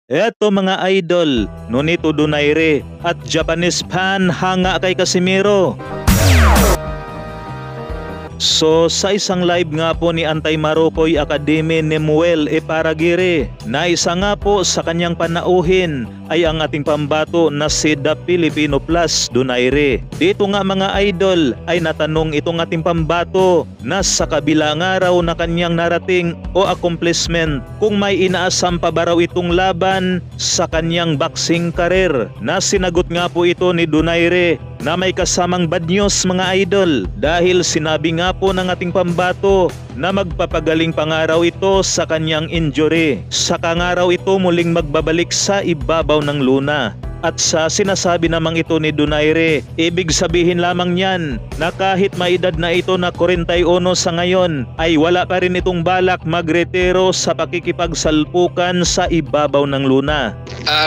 Eto mga idol, Nonito Donaire at Japanese fan hanga kay Casimiro. So sa isang live nga po ni Antay Marukoy Academy ni Muel Eparagire na isa nga po sa kanyang panauhin ay ang ating pambato na si The Filipino Plus Donaire. Dito nga mga idol ay natanong itong ating pambato na sa kabila nga raw na kanyang narating o accomplishment kung may inaasam pa ba raw itong laban sa kanyang boxing career, na sinagot nga po ito ni Donaire na may kasamang bad news mga idol dahil sinabi nga po ng ating pambato na magpapagaling pa nga raw ito sa kanyang injury. Saka nga raw ito muling magbabalik sa ibabaw ng luna. At sa sinasabi namang ito ni Donaire, ibig sabihin lamang niyan na kahit maedad na ito na 41 sa ngayon ay wala pa rin itong balak magretiro sa pakikipagsalpukan sa ibabaw ng luna.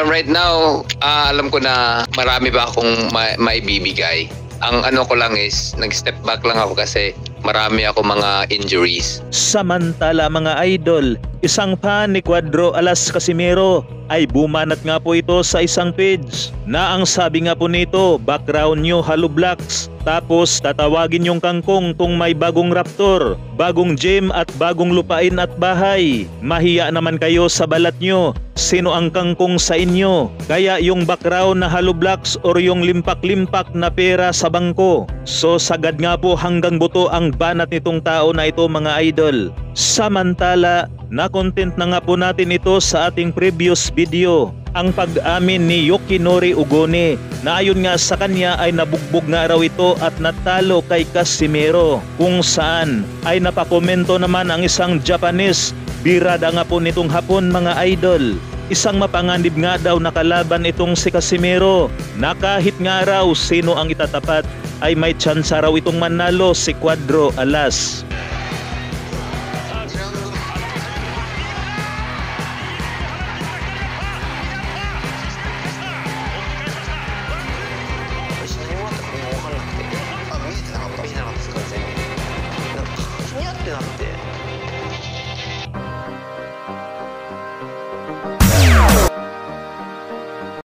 Right now, alam ko na marami ba akong maibibigay. Ang ano ko lang is, nag-step back lang ako kasi marami ako mga injuries. Samantala mga idol, isang fan ni Cuadro Alas Casimiro ay bumanat nga po ito sa isang page na ang sabi nga po nito, background nyo Halo Blacks, tapos tatawagin yung kangkong tung may bagong raptor, bagong gym at bagong lupain at bahay. Mahiya naman kayo sa balat nyo, sino ang kangkong sa inyo? Kaya yung background na Halo Blacks or yung limpak-limpak na pera sa bangko. So sagad nga po hanggang buto ang banat nitong tao na ito mga idol. Samantala, na-content na nga po natin ito sa ating previous video, ang pag-amin ni Yukinori Ugone na ayon nga sa kanya ay nabugbog nga raw ito at natalo kay Casimiro, kung saan ay napakomento naman ang isang Japanese, birada nga po nitong hapon mga idol. Isang mapanganib nga daw nakalaban itong si Casimiro na kahit nga raw sino ang itatapat ay may tsansa raw itong manalo si Cuadro Alas.